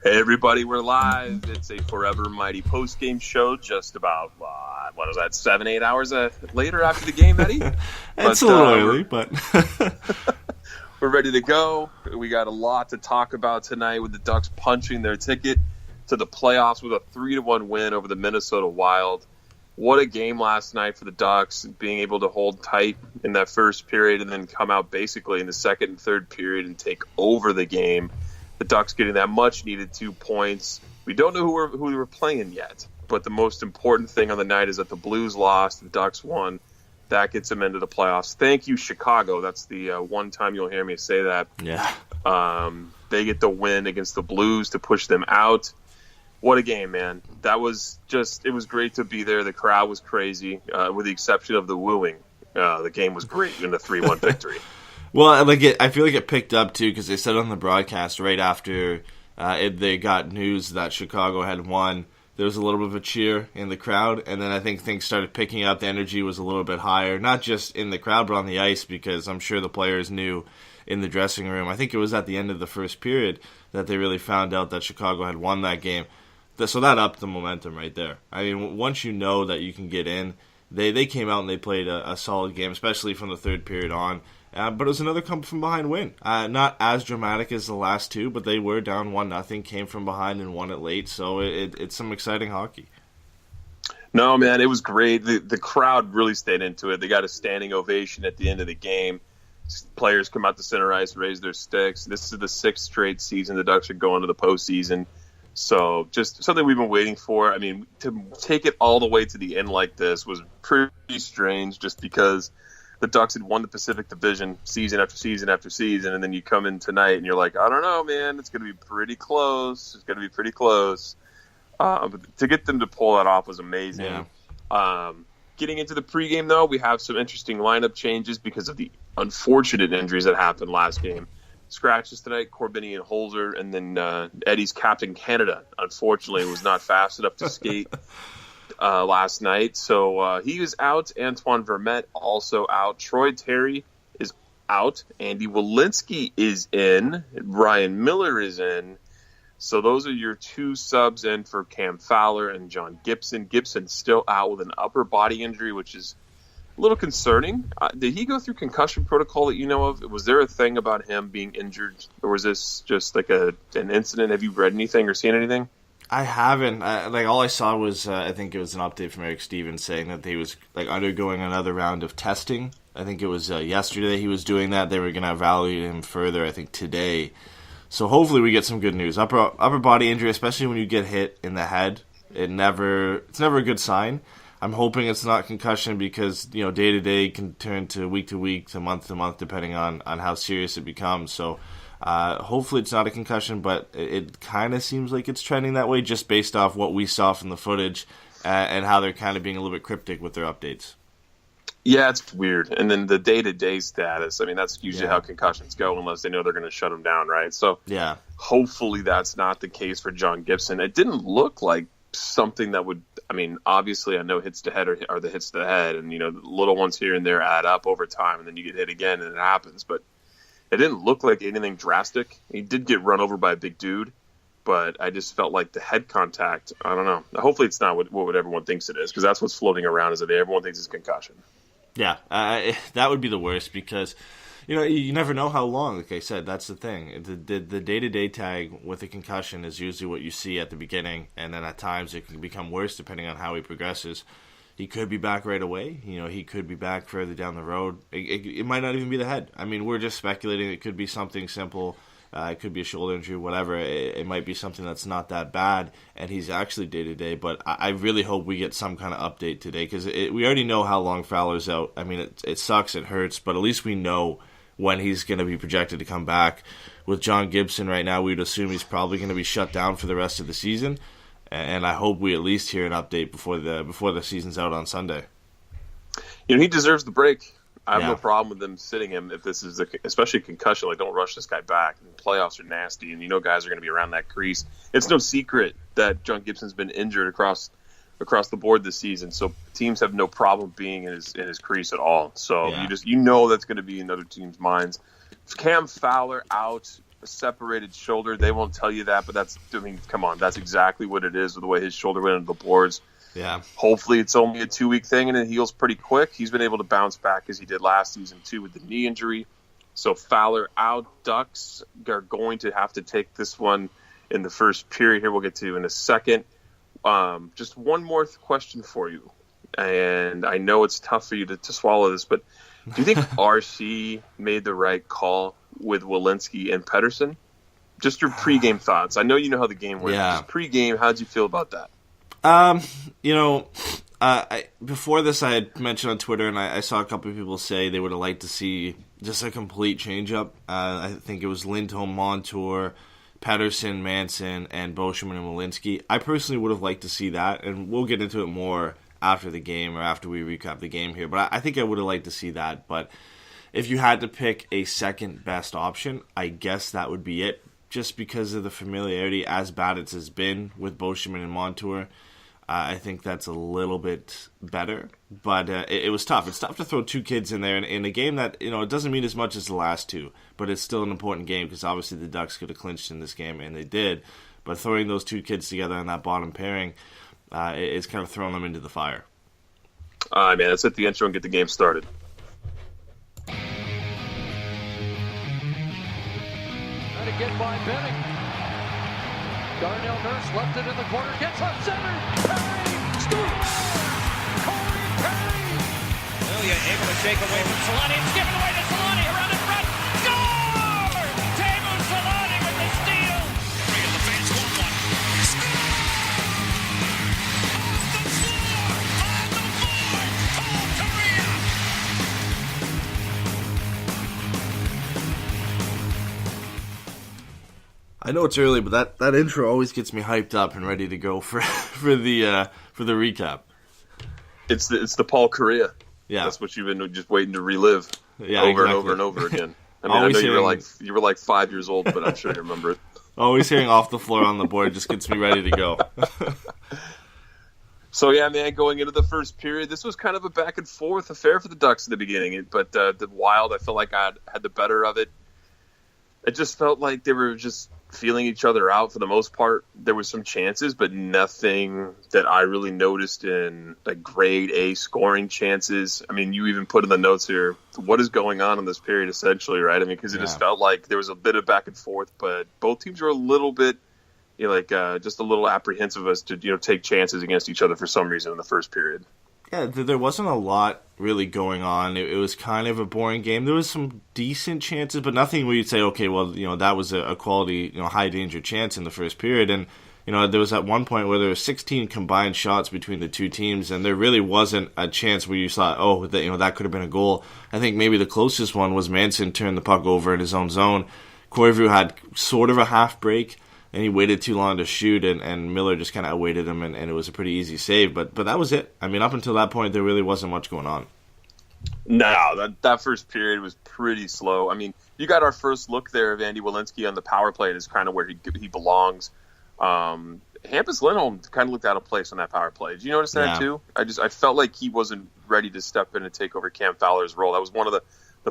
Hey everybody, we're live. It's a Forever Mighty post-game show just about, 7-8 hours later after the game, Eddie? It's a little early, but... We're ready to go. We got a lot to talk about tonight with the Ducks punching their ticket to the playoffs with a 3-1 win over the Minnesota Wild. What a game last night for the Ducks, being able to hold tight in that first period and then come out basically in the second and third period and take over the game. The Ducks getting that much-needed 2 points. We don't know who we were playing yet, but the most important thing on the night is that the Blues lost, the Ducks won. That gets them into the playoffs. Thank you, Chicago. That's the one time you'll hear me say that. Yeah. They get the win against the Blues to push them out. What a game, man. It was great to be there. The crowd was crazy, with the exception of the wooing. The game was great in the 3-1 victory. Well, I feel like it picked up, too, because they said on the broadcast right after they got news that Chicago had won, there was a little bit of a cheer in the crowd, and then I think things started picking up. The energy was a little bit higher, not just in the crowd, but on the ice, because I'm sure the players knew in the dressing room. I think it was at the end of the first period that they really found out that Chicago had won that game. So that upped the momentum right there. I mean, once you know that you can get in, they came out and they played a solid game, especially from the third period on. But it was another come-from-behind win. Not as dramatic as the last two, but they were down 1-0, came from behind and won it late. So it's some exciting hockey. No, man, it was great. The crowd really stayed into it. They got a standing ovation at the end of the game. Players come out to center ice, raise their sticks. This is the 6th straight season the Ducks are going to the postseason. So just something we've been waiting for. I mean, to take it all the way to the end like this was pretty strange just because the Ducks had won the Pacific Division season after season after season, and then you come in tonight and you're like, I don't know, man, it's going to be pretty close. It's going to be pretty close. But to get them to pull that off was amazing. Yeah. Getting into the pregame, though, we have some interesting lineup changes because of the unfortunate injuries that happened last game. Scratches tonight, Corbinian and Holzer, and then Eddy's Captain Canada, unfortunately, was not fast enough to skate last night. So he is out. Antoine Vermette also out. Troy Terry is out. Andy Walensky is in. Ryan Miller is in. So those are your 2 subs in for Cam Fowler and John Gibson. Gibson still out with an upper body injury, which is a little concerning. Did he go through concussion protocol that you know of? Was there a thing about him being injured, or was this just like an incident? Have you read anything or seen anything? I haven't. All I saw was I think it was an update from Eric Stevens saying that he was undergoing another round of testing. I think it was yesterday he was doing that. They were going to evaluate him further, I think, today. So hopefully we get some good news. Upper body injury, especially when you get hit in the head, it's never a good sign. I'm hoping it's not concussion because, day to day can turn to week, to month, depending on how serious it becomes. So hopefully it's not a concussion, but it kind of seems like it's trending that way just based off what we saw from the footage and how they're kind of being a little bit cryptic with their updates. Yeah, it's weird. And then the day-to-day status, I mean, that's usually how concussions go unless they know they're going to shut them down, right? So hopefully that's not the case for John Gibson. It didn't look like something that would, I mean, obviously I know hits to head are the hits to the head, and, the little ones here and there add up over time, and then you get hit again and it happens. But it didn't look like anything drastic. He did get run over by a big dude, but I just felt like the head contact, I don't know. Hopefully it's not what everyone thinks it is, because that's what's floating around is that everyone thinks it's concussion. Yeah, that would be the worst because, you never know how long. Like I said, that's the thing. The day-to-day tag with a concussion is usually what you see at the beginning, and then at times it can become worse depending on how he progresses. He could be back right away. He could be back further down the road. It might not even be the head. I mean, we're just speculating. It could be something simple. It could be a shoulder injury, whatever. It might be something that's not that bad, and he's actually day-to-day. But I really hope we get some kind of update today because we already know how long Fowler's out. I mean, it sucks, it hurts, but at least we know when he's going to be projected to come back. With John Gibson right now, we'd assume he's probably going to be shut down for the rest of the season, and I hope we at least hear an update before the season's out on Sunday. He deserves the break. I have no problem with them sitting him if this is especially concussion. Like, don't rush this guy back. Playoffs are nasty, and guys are going to be around that crease. It's no secret that John Gibson's been injured across the board this season, so teams have no problem being in his crease at all. So that's going to be in other teams' minds. Cam Fowler out. a separated shoulder. They won't tell you that, but come on, that's exactly what it is with the way his shoulder went into the boards. Yeah. Hopefully it's only a 2-week thing and it heals pretty quick. He's been able to bounce back as he did last season too with the knee injury. So Fowler out. Ducks are going to have to take this one in the first period here. We'll get to in a second. Just one more question for you. And I know it's tough for you to swallow this, but do you think RC made the right call with Welinski and Pettersson? Just your pregame thoughts. I know you know how the game went. Yeah. Just pregame, how'd you feel about that? Before this, I had mentioned on Twitter, and I saw a couple of people say they would have liked to see just a complete change-up. I think it was Lindholm, Montour, Pettersson, Manson, and Beauchemin and Welinski. I personally would have liked to see that, and we'll get into it more after the game or after we recap the game here. But I think I would have liked to see that. But if you had to pick a second best option, I guess that would be it. Just because of the familiarity, as bad as it's been with Beauchemin and Montour, I think that's a little bit better. But it was tough. It's tough to throw two kids in there in a game that, it doesn't mean as much as the last two. But it's still an important game because obviously the Ducks could have clinched in this game, and they did. But throwing those two kids together in that bottom pairing, it's kind of throwing them into the fire. All right, man. Let's hit the intro and get the game started. Trying to get by Benning. Darnell Nurse left it in the corner. Gets left center. Perry scores! Corey Perry! Ilya able to shake away from Solani. It's given away to Solani. Around in front. Score! Teemu Solani with the steal. And the fans want one. Score! On the floor! Paul Kariya! I know it's early, but that intro always gets me hyped up and ready to go for the recap. It's the Paul Kariya. Yeah, that's what you've been just waiting to relive over exactly. and over and over again. I mean, I know you were like 5 years old, but I'm sure you remember it. Always hearing off the floor on the board just gets me ready to go. So yeah, man, going into the first period, this was kind of a back and forth affair for the Ducks at the beginning. But the Wild, I felt like I had the better of it. It just felt like they were just feeling each other out for the most part. There were some chances, but nothing that I really noticed in like grade A scoring chances. I mean, you even put in the notes here, what is going on in this period essentially, right? I mean, because it just felt like there was a bit of back and forth, but both teams were a little bit, just a little apprehensive as to, take chances against each other for some reason in the first period. Yeah, there wasn't a lot really going on. It was kind of a boring game. There was some decent chances, but nothing where you'd say, okay, well, that was a quality, high danger chance in the first period. And, there was at one point where there were 16 combined shots between the two teams, and there really wasn't a chance where you thought, that could have been a goal. I think maybe the closest one was Manson turned the puck over in his own zone. Koivu had sort of a half break, and he waited too long to shoot, and Miller just kind of outweighted him, and it was a pretty easy save. But that was it. I mean, up until that point, there really wasn't much going on. No, that first period was pretty slow. I mean, you got our first look there of Andy Welinski on the power play, and is kind of where he belongs. Hampus Lindholm kind of looked out of place on that power play. Did you notice that too? I felt like he wasn't ready to step in and take over Cam Fowler's role. That was one of the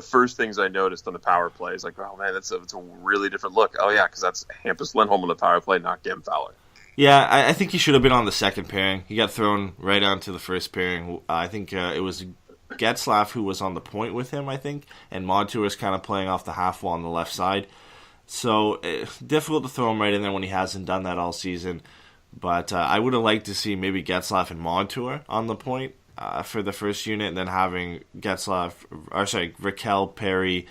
first things I noticed on the power play. Is like, oh man, it's a really different look. Oh yeah, because that's Hampus Lindholm on the power play, not Cam Fowler. Yeah, I think he should have been on the second pairing. He got thrown right onto the first pairing. I think it was Getzlaf who was on the point with him, I think, and Montour was kind of playing off the half wall on the left side. So difficult to throw him right in there when he hasn't done that all season. But I would have liked to see maybe Getzlaf and Montour on the point for the first unit, and then having Raquel, Perry,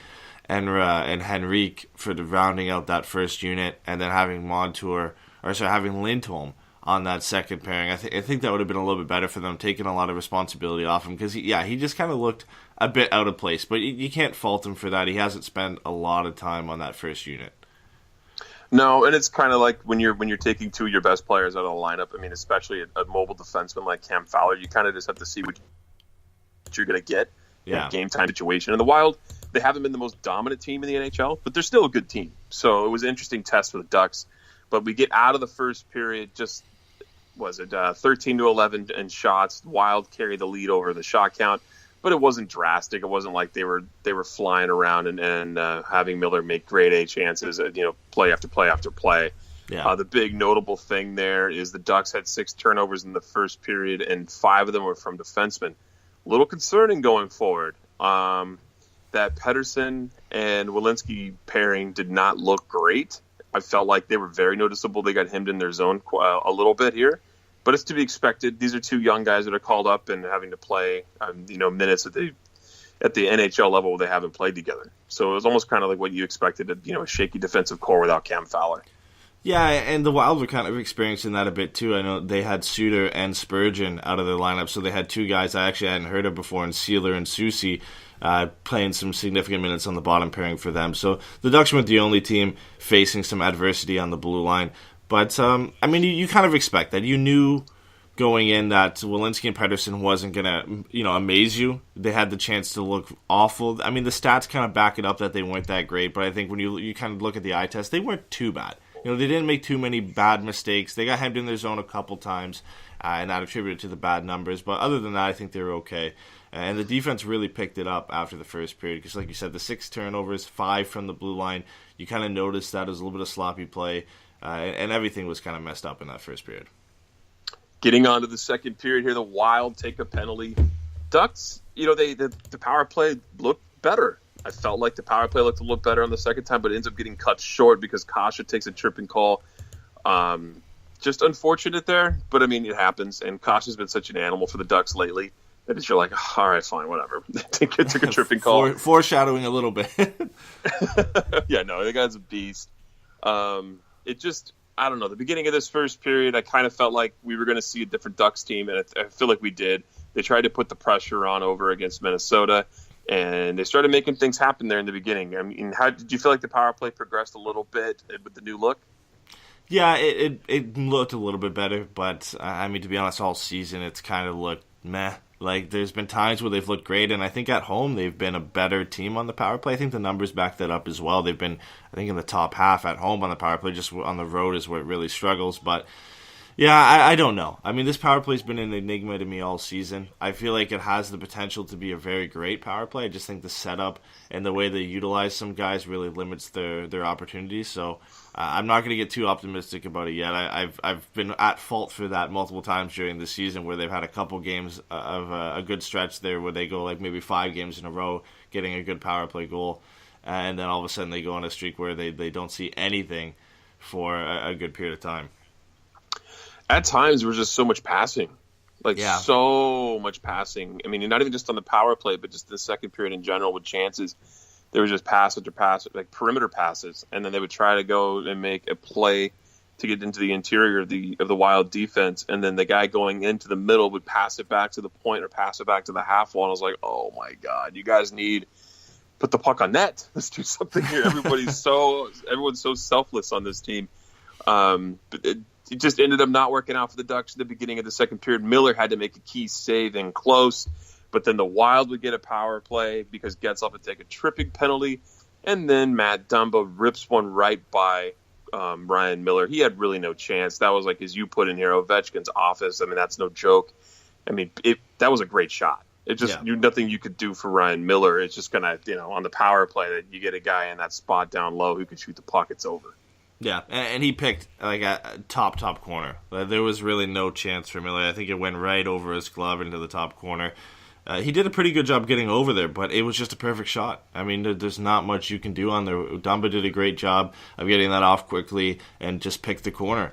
and Henrique for the rounding out that first unit, and then having having Lindholm on that second pairing. I think that would have been a little bit better for them, taking a lot of responsibility off him, because he just kind of looked a bit out of place. But you can't fault him for that. He hasn't spent a lot of time on that first unit. No, and it's kind of like when you're taking two of your best players out of the lineup. I mean, especially a mobile defenseman like Cam Fowler, you kind of just have to see what you're going to get in a game time situation. And the Wild, they haven't been the most dominant team in the NHL, but they're still a good team. So it was an interesting test for the Ducks. But we get out of the first period, 13-11 in shots. Wild carry the lead over the shot count. but it wasn't drastic. It wasn't like they were flying around and having Miller make grade A chances, play after play after play. Yeah. The big notable thing there is the Ducks had 6 turnovers in the first period, and 5 of them were from defensemen. A little concerning going forward. That Pettersson and Welinski pairing did not look great. I felt like they were very noticeable. They got hemmed in their zone a little bit here, but it's to be expected. These are 2 young guys that are called up and having to play, minutes at the NHL level where they haven't played together. So it was almost kind of like what you expected, a shaky defensive core without Cam Fowler. Yeah, and the Wild were kind of experiencing that a bit too. I know they had Suter and Spurgeon out of their lineup, so they had 2 guys I actually hadn't heard of before, in Sealer and Soucy, playing some significant minutes on the bottom pairing for them. So the Ducks weren't the only team facing some adversity on the blue line. But, you kind of expect that. You knew going in that Welinski and Pettersson wasn't going to, amaze you. They had the chance to look awful. I mean, the stats kind of back it up that they weren't that great, but I think when you kind of look at the eye test, they weren't too bad. They didn't make too many bad mistakes. They got hemmed in their zone a couple times, and that attributed to the bad numbers. But other than that, I think they were okay. And the defense really picked it up after the first period because, like you said, the 6 turnovers, 5 from the blue line. You kind of noticed that it was a little bit of sloppy play, and everything was kind of messed up in that first period. Getting on to the second period here, the Wild take a penalty. Ducks, the power play looked better. I felt like the power play looked a little better on the second time, but it ends up getting cut short because Kasha takes a tripping call. Just unfortunate there, but it happens. And Kasha's been such an animal for the Ducks lately that you're like, all right, fine, whatever. Took a tripping call. Foreshadowing a little bit. Yeah, no, the guy's a beast. It just, I don't know. The beginning of this first period, I kind of felt like we were going to see a different Ducks team, and I feel like we did. They tried to put the pressure on over against Minnesota, and they started making things happen there in the beginning. How did you feel like the power play progressed a little bit with the new look? Yeah, it looked a little bit better, but to be honest, all season it's kind of looked meh. Like, there's been times where they've looked great, and I think at home they've been a better team on the power play. I think the numbers back that up as well. They've been, I think, in the top half at home on the power play. Just on the road is where it really struggles, but yeah, I don't know. This power play's been an enigma to me all season. I feel like it has the potential to be a very great power play. I just think the setup and the way they utilize some guys really limits their opportunities. So I'm not going to get too optimistic about it yet. I've been at fault for that multiple times during the season where they've had a couple games of a good stretch there where they go like maybe 5 games in a row getting a good power play goal, and then all of a sudden they go on a streak where they don't see anything for a good period of time. At times, there was just so much passing. So much passing. Not even just on the power play, but just the second period in general with chances. There was just pass after pass, like perimeter passes, and then they would try to go and make a play to get into the interior of the Wild defense, and then the guy going into the middle would pass it back to the point or pass it back to the half wall. And I was like, oh my God, you guys put the puck on net. Let's do something here. Everyone's so selfless on this team. But it just ended up not working out for the Ducks at the beginning of the second period. Miller had to make a key save in close, but then the Wild would get a power play because Getzlaf would take a tripping penalty, and then Matt Dumba rips one right by Ryan Miller. He had really no chance. That was like, as you put in here, Ovechkin's office. That's no joke. That was a great shot. It just nothing you could do for Ryan Miller. It's just gonna, on the power play that you get a guy in that spot down low who can shoot the puck. It's over. Yeah, and he picked like a top corner. There was really no chance for Miller. I think it went right over his glove into the top corner. He did a pretty good job getting over there, but it was just a perfect shot. There's not much you can do on there. Dumba did a great job of getting that off quickly and just picked the corner.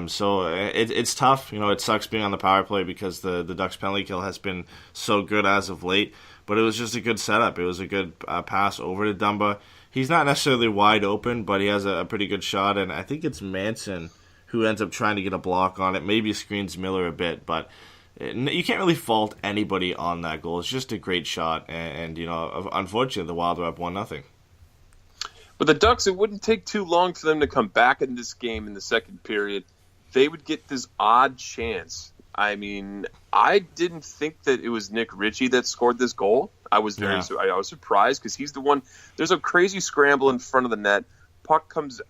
So it's tough. It sucks being on the power play because the Ducks penalty kill has been so good as of late, but it was just a good setup. It was a good pass over to Dumba. He's not necessarily wide open, but he has a pretty good shot, and I think it's Manson who ends up trying to get a block on it. Maybe screens Miller a bit, but you can't really fault anybody on that goal. It's just a great shot, and unfortunately, the Wild are up 1-0. But the Ducks, it wouldn't take too long for them to come back in this game in the second period. They would get this odd chance. I didn't think that it was Nick Ritchie that scored this goal. I was surprised because he's the one. There's a crazy scramble in front of the net. Puck comes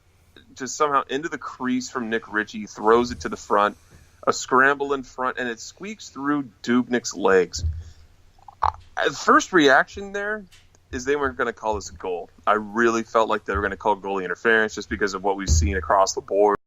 just somehow into the crease from Nick Ritchie, throws it to the front. A scramble in front, and it squeaks through Dubnyk's legs. First reaction there is they weren't going to call this a goal. I really felt like they were going to call goalie interference just because of what we've seen across the board.